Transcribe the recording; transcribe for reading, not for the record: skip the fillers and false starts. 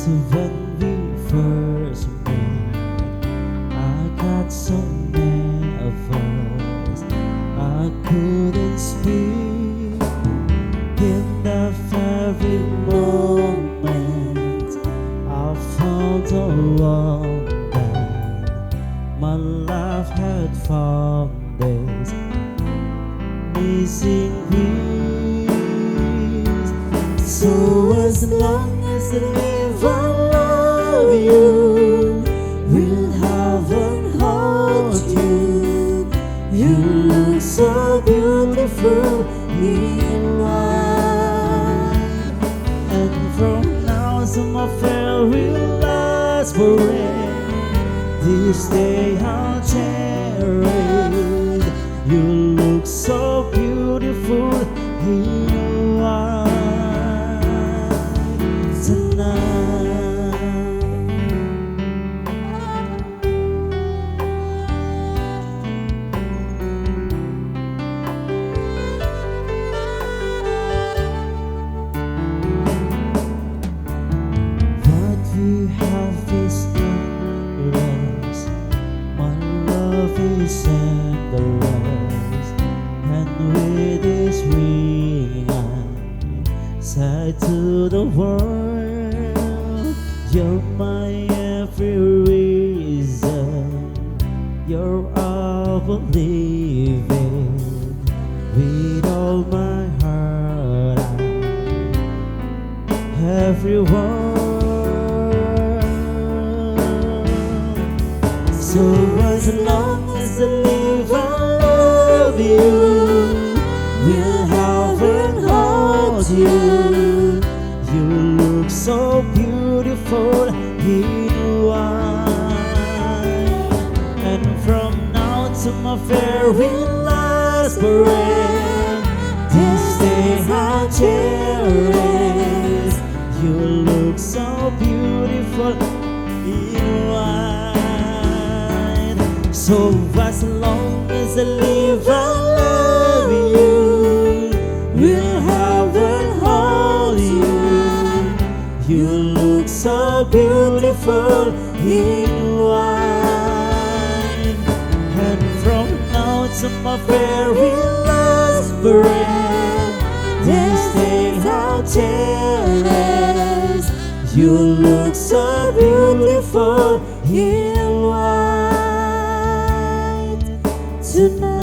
So when we first met, I got so nervous I couldn't speak. In the very moment I found the one that my life had found this missing piece. So as long as I live, I love you, will have and hold you. You look so beautiful in white, and from now to my very last forever, this day I'll cherish. You look so beautiful in white tonight. What we have is endless. My love is endless, and with this ring I say to the world, you're my every reason. You're all believing. With all my heart, everyone. So as long as I live, I love you, will have and hold you. You look so beautiful in white, and from now to my very last breath, this day I'll cherish. You look so beautiful in white. So as long as I live, I love you, will have and hold you. You look so beautiful in white, and from now to my very last breath, this day I'll cherish. You look so beautiful in white tonight.